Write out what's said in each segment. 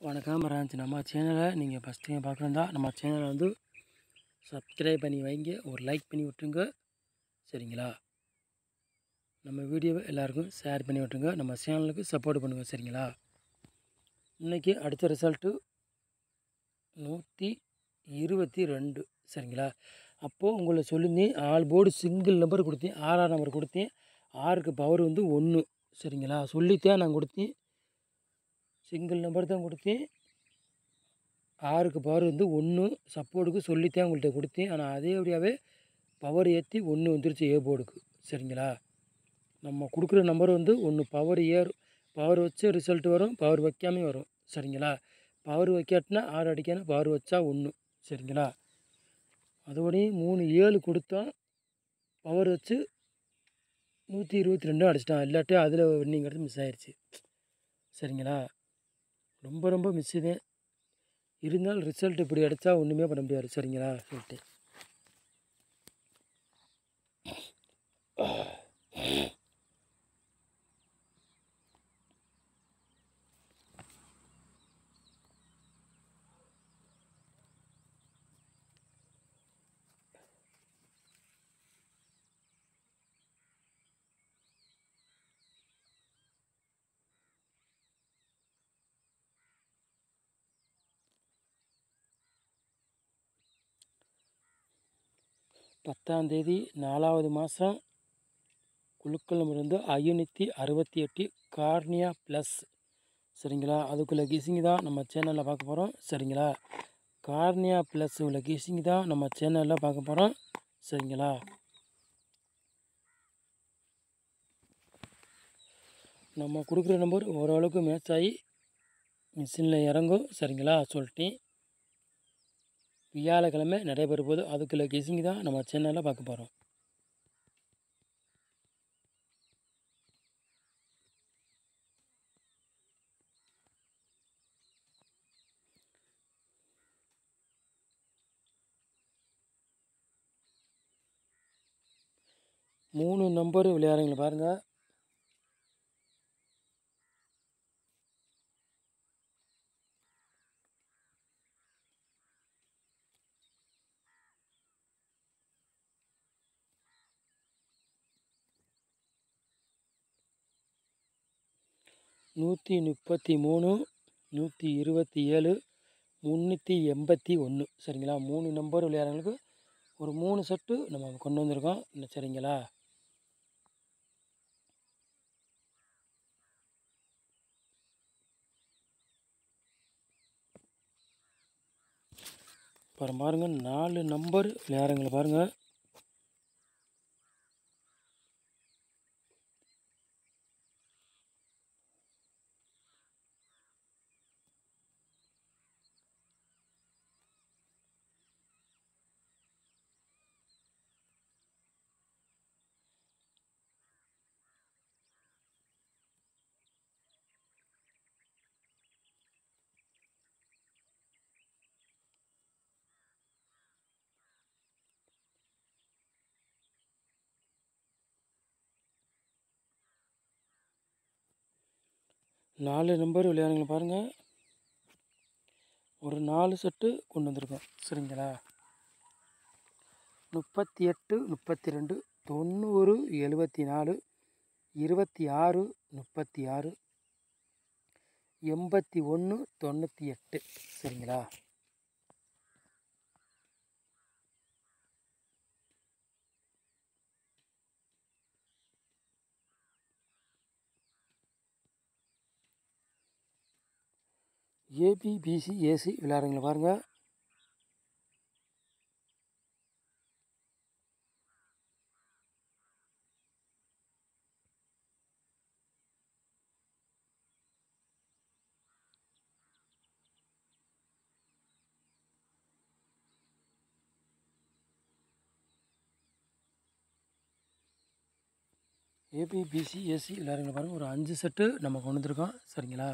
வணக்கம் ராஞ்ச். நம்ம சேனலை நீங்கள் ஃபஸ்ட் டைம் பார்க்குறதா நம்ம சேனலை வந்து சப்ஸ்கிரைப் பண்ணி வைங்க, ஒரு லைக் பண்ணி விட்டுருங்க சரிங்களா. நம்ம வீடியோவை எல்லாருக்கும் ஷேர் பண்ணி விட்டுருங்க, நம்ம சேனலுக்கு சப்போர்ட் பண்ணுங்கள் சரிங்களா. இன்றைக்கி அடுத்த ரிசல்ட்டு 122 சரிங்களா. அப்போது உங்களை சொல்லியிருந்தேன் 4 போர்டு சிங்கிள் நம்பர் கொடுத்தேன், 6ஆம் நம்பர் கொடுத்தேன். 6க்கு பவர் வந்து 1 சரிங்களா. சொல்லித்தான் நான் கொடுத்தேன், சிங்கிள் நம்பர் தான் கொடுத்தேன். 6க்கு பவர் வந்து 1 சப்போர்ட்டுக்கு சொல்லித்தான் உங்கள்கிட்ட கொடுத்தேன். ஆனால் அதே வழியாகவே பவர் ஏற்றி 1 வந்துருச்சு ஏ போர்டுக்கு சரிங்களா. நம்ம கொடுக்குற நம்பர் வந்து 1 பவர் வச்சு ரிசல்ட் வரும், பவர் வைக்காமே வரும் சரிங்களா. பவர் வைக்காட்டினா 6 அடிக்கணும், பவர் வச்சா 1 சரிங்களா. அதோடையும் 3 7 கொடுத்தோம், பவர் வச்சு 122 அடிச்சிட்டான். இல்லாட்டி அதில் வின்னிங்கிறது மிஸ் ஆயிடுச்சு சரிங்களா. ரொம்ப மிஸ் தான். இருந்தாலும் ரிசல்ட் இப்படி அடித்தா ஒன்றுமே பண்ண முடியாது சரிங்களா சொல்லிட்டு. பத்தாம் தேதி 4வது மாதம் குழுக்கள் இருந்து 568 கார்னியா ப்ளஸ் சரிங்களா. அதுக்குள்ளே கெஸிங் தான் நம்ம சேனலில் பார்க்க போகிறோம் சரிங்களா. கார்னியா ப்ளஸ் உள்ள கெஸிங் தான் நம்ம சேனலில் பார்க்க போகிறோம் சரிங்களா. நம்ம கொடுக்குற நம்பர் ஓரளவுக்கு மேட்ச் ஆகி மிஷினில் இறங்கும் சரிங்களா சொல்லிட்டேன். வியாழக்கிழமை நடைபெற போது அதுக்குள்ளே கெஸிங் தான் நம்ம சேனலில் பார்க்க போகிறோம். மூணு நம்பர் விளையாடுறீங்களா பாருங்கள். நூற்றி 33, 127, 381 சரிங்களா. 3 நம்பர் விளையாடுறவங்களுக்கு ஒரு 3 செட்டு நம்ம கொண்டு வந்திருக்கோம் சரிங்களா. அப்புறம் பாருங்கள் 4 நம்பர் விளையாடுறவங்களை பாருங்கள். நாலு நம்பர் விளையாடுறவங்களை பாருங்கள். ஒரு 4 செட்டு கொண்டு வந்திருக்கோம் சரிங்களா. 38, 32, 90, 74, 26, 36, 81, 98 சரிங்களா. ஏபிபிசி ஏசி விளையாடுறவங்களை பாருங்கள். ஏபிபிசி ஏசி விளையாடுறவங்களை பாருங்கள். ஒரு 5 செட்டு நம்ம கொண்டு வந்திருக்கோம் சரிங்களா.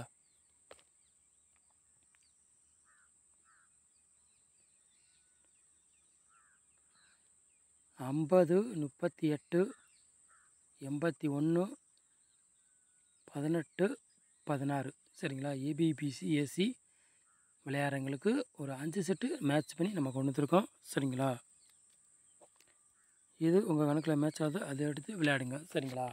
ஐம்பது, 38, 81, 18, 16 சரிங்களா. ஏபிபிசி ஏசி விளையாடுறவங்களுக்கு ஒரு 5 செட்டு மேட்ச் பண்ணி நம்ம கொண்டு வந்துருக்கோம். சரிங்களா? இது உங்கள் கணக்கில் மேட்ச் ஆகுது, அதை எடுத்து விளையாடுங்க. சரிங்களா?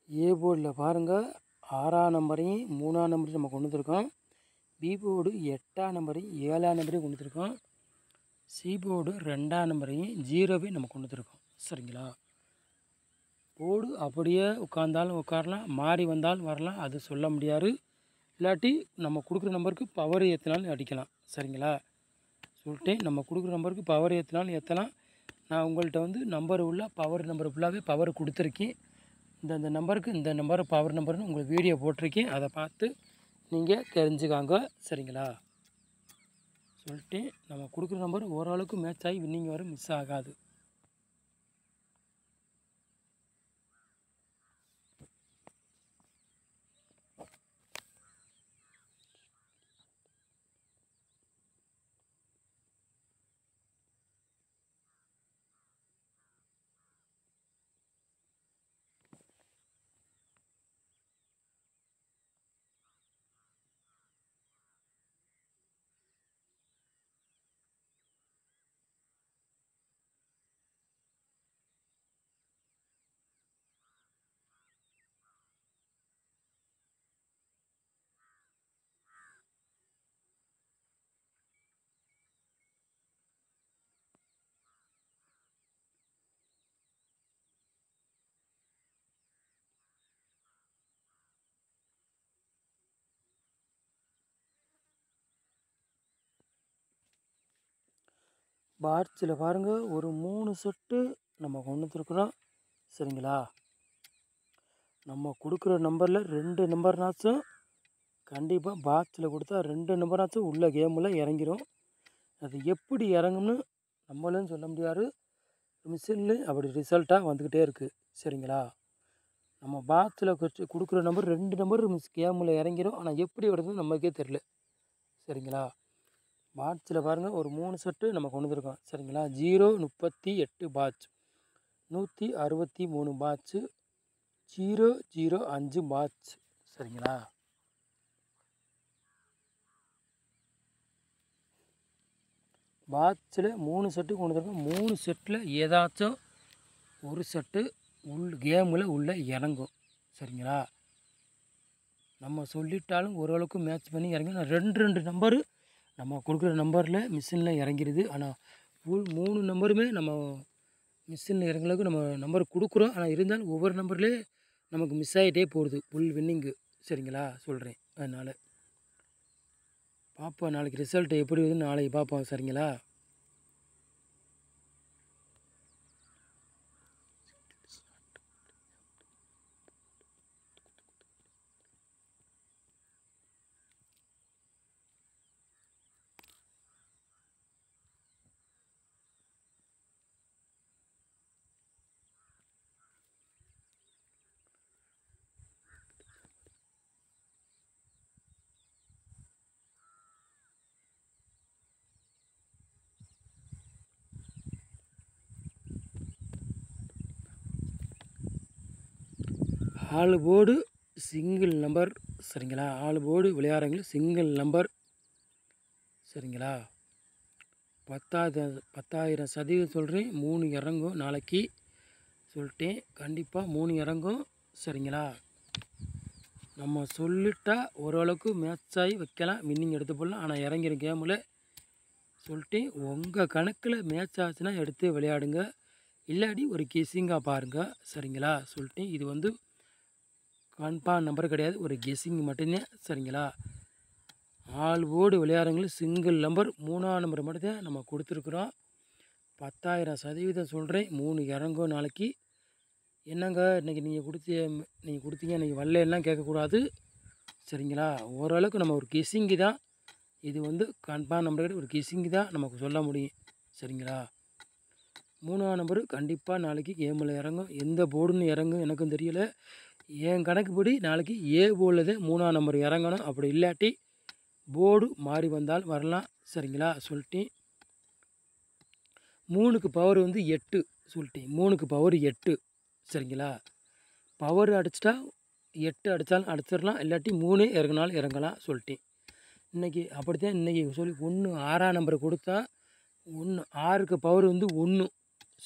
ஏ போர்டில் பாருங்கள், 6ஆம் நம்பரையும் 3ஆம் நம்பரையும் நம்ம கொண்டு வந்துருக்கோம். பி போர்டு 8ஆம் நம்பரையும் 7ஆம் நம்பரையும் கொண்டு வந்துருக்கோம். சி போர்டு 2ஆம் நம்பரையும் 0வையும் நம்ம கொண்டு வந்துருக்கோம். சரிங்களா? போர்டு அப்படியே உட்காந்தாலும் உட்காரலாம், மாறி வந்தாலும் வரலாம், அது சொல்ல முடியாது. இல்லாட்டி நம்ம கொடுக்குற நம்பருக்கு பவர் ஏற்றினாலும் அடிக்கலாம். சரிங்களா? சொல்லிட்டு நம்ம கொடுக்குற நம்பருக்கு பவர் ஏற்றினாலும் ஏற்றலாம். நான் உங்கள்கிட்ட வந்து நம்பர் உள்ள பவர் நம்பர் ஃபுல்லாகவே பவர் கொடுத்துருக்கேன். இந்த நம்பருக்கு இந்த நம்பர் பவர் நம்பர்னு உங்களுக்கு வீடியோ போட்டிருக்கேன், அதை பார்த்து நீங்கள் தெரிஞ்சுக்காங்க. சரிங்களா? சொல்லிட்டு நம்ம கொடுக்குற நம்பர் ஓரளவுக்கு மேட்ச் ஆகி வின்னிங் வரும், மிஸ் ஆகாது. பாட்ஸில் பாருங்கள், ஒரு 3 செட்டு நம்ம கொண்டு வந்துருக்குறோம். சரிங்களா? நம்ம கொடுக்குற நம்பரில் 2 நம்பர்னாச்சும் கண்டிப்பாக பாக்ஸில் கொடுத்தா 2 நம்பராச்சும் உள்ள கேமில் இறங்கிடும். அது எப்படி இறங்கும்னு நம்மளும் சொல்ல முடியாது, மிஷின்லேயும் அப்படி ரிசல்ட்டாக வந்துக்கிட்டே இருக்குது. சரிங்களா? நம்ம பாக்ஸில் கொடுக்குற நம்பர் 2 நம்பர் கேமில் இறங்கிடும், ஆனால் எப்படி வருதுன்னு நமக்கே தெரில. சரிங்களா? பாட்ஸில் பாருங்கள், ஒரு 3 செட்டு நம்ம கொண்டு வந்துருக்கோம். சரிங்களா? 038 பாட்ச், 163 பாட்ச்சு, 005 பாட்ச். சரிங்களா? பாட்ஸில் 3 செட்டு கொண்டு வந்துருக்கோம். 3 செட்டில் ஏதாச்சும் ஒரு செட்டு கேமில் உள்ளே இறங்கும். சரிங்களா? நம்ம சொல்லிட்டாலும் ஓரளவுக்கு மேட்ச் பண்ணி இறங்கி 2 நம்பரு நம்ம கொடுக்குற நம்பரில் மிஷினில் இறங்கிடுது. ஆனால் 3 நம்பருமே நம்ம மிஷினில் இறங்குறதுக்கு நம்ம நம்பர் கொடுக்குறோம், ஆனால் இருந்தாலும் ஒவ்வொரு நம்பர்லேயே நமக்கு மிஸ் ஆகிட்டே போகுது வின்னிங்கு. சரிங்களா? சொல்கிறேன். அதனால் பார்ப்போம், நாளைக்கு ரிசல்ட் எப்படி வருதுன்னு நாளைக்கு பார்ப்போம். சரிங்களா? All board single number. சரிங்களா? ஆல் போர்டு விளையாடுறவங்களுக்கு சிங்கிள் நம்பர். சரிங்களா? 10,000% சொல்கிறேன், 3 இறங்கும் நாளைக்கு. சொல்லிட்டேன், கண்டிப்பாக 3 இறங்கும். சரிங்களா? நம்ம சொல்லிட்டா ஓரளவுக்கு மேட்ச் ஆகி வைக்கலாம், வின்னிங் எடுத்து போடலாம், ஆனால் இறங்கிற கேமில். சொல்லிட்டேன், உங்கள் கணக்கில் மேட்ச் ஆச்சுன்னா எடுத்து விளையாடுங்க, இல்லாட்டி ஒரு கெஸ்ஸிங்காக பாருங்கள். சரிங்களா? சொல்லிட்டேன், இது வந்து கன்ஃபார்ம் நம்பர் கிடையாது, ஒரு கெஸ்ஸிங் மட்டும்தான். சரிங்களா? ஆல் போர்டு விளையாடுறவங்களுக்கு சிங்கிள் நம்பர் 3ஆம் நம்பர் மட்டும்தான் நம்ம கொடுத்துருக்குறோம். 10,000% சொல்கிறேன், 3 இறங்கும் நாளைக்கு. என்னங்க இன்றைக்கி நீங்கள் கொடுத்தீங்க இன்றைக்கி வரலலாம் கேட்கக்கூடாது சரிங்களா. ஓரளவுக்கு நம்ம ஒரு கெஸ்ஸிங்கு தான் இது வந்து கன்ஃபார்ம் நம்பர் ஒரு கெஸ்ஸிங்கு தான் நமக்கு சொல்ல முடியும் சரிங்களா. 3ஆம் நம்பரு கண்டிப்பாக நாளைக்கு கேமில் இறங்கும். எந்த போர்டுன்னு இறங்கும் எனக்கும் தெரியல. என் கணக்குப்படி நாளைக்கு ஏ போர்டில் தான் 3ஆம் நம்பர் இறங்கணும். அப்படி இல்லாட்டி போர்டு மாறி வந்தால் வரலாம் சரிங்களா சொல்லிட்டேன். 3க்கு பவர் வந்து 8 சொல்லிட்டேன். 3க்கு பவர் 8 சரிங்களா. பவர் அடிச்சிட்டா 8 அடித்தாலும் அடிச்சிடலாம், இல்லாட்டி 3 இறங்கினாலும் இறங்கலாம் சொல்லிட்டேன். இன்றைக்கி அப்படித்தான் இன்றைக்கி சொல்லி 6ஆம் நம்பரை கொடுத்தா 6க்கு பவர் வந்து 1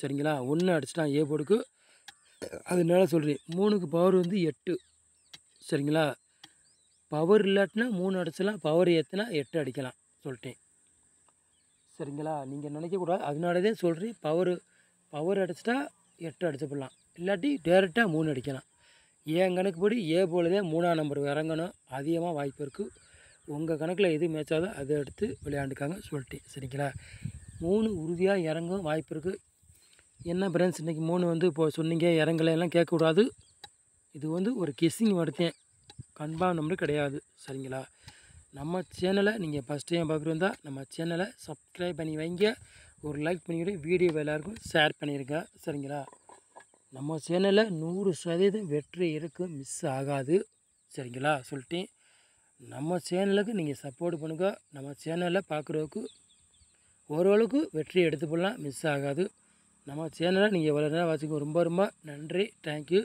சரிங்களா. 1 அடிச்சிட்டான் ஏ போர்டுக்கு. அதனால சொல்கிறேன் 3க்கு பவர் வந்து 8 சரிங்களா. பவர் இல்லாட்டினா 3 அடிச்சிடலாம், பவர் ஏற்றினா 8 அடிக்கலாம் சொல்லிட்டேன் சரிங்களா. நீங்கள் நினைக்கக்கூடாது, அதனால தான் சொல்கிறேன். பவர் அடிச்சிட்டா 8 அடிச்சு போடலாம், இல்லாட்டி டேரெக்டாக 3 அடிக்கலாம். என் கணக்குப்படி ஏ போல தான் 3ஆம் நம்பர் இறங்கணும் அதிகமாக வாய்ப்பு இருக்குது. உங்கள் கணக்கில் எது மேட்சாதோ அதை எடுத்து விளையாண்டுக்காங்க சொல்லிட்டேன் சரிங்களா. 3 உறுதியாக இறங்கும் வாய்ப்பு இருக்குது. என்ன ஃப்ரெண்ட்ஸ் இன்றைக்கி 3 வந்து இப்போ சொன்னீங்க இறங்கலையெல்லாம் கேட்கக்கூடாது. இது வந்து ஒரு கெஸ்ஸிங் மட்டும், கன்ஃபார்ம் நம்பர் கிடையாது சரிங்களா. நம்ம சேனலை நீங்கள் ஃபஸ்ட் டைம் பார்க்குறதா நம்ம சேனலை சப்ஸ்கிரைப் பண்ணி வைங்க, ஒரு லைக் பண்ணிவிட்டு வீடியோ எல்லாருக்கும் ஷேர் பண்ணியிருங்க சரிங்களா. நம்ம சேனலில் 100% வெற்றி இருக்குது, மிஸ் ஆகாது சரிங்களா சொல்லிட்டேன். நம்ம சேனலுக்கு நீங்கள் சப்போர்ட் பண்ணுங்க. நம்ம சேனலில் பார்க்குறதுக்கு ஓரளவுக்கு வெற்றி எடுத்து போடலாம், மிஸ் ஆகாது. நம்ம சேனலை நீங்கள் எவ்வளோ நேரம் வச்சுக்கோ. ரொம்ப ரொம்ப நன்றி, தேங்க்யூ.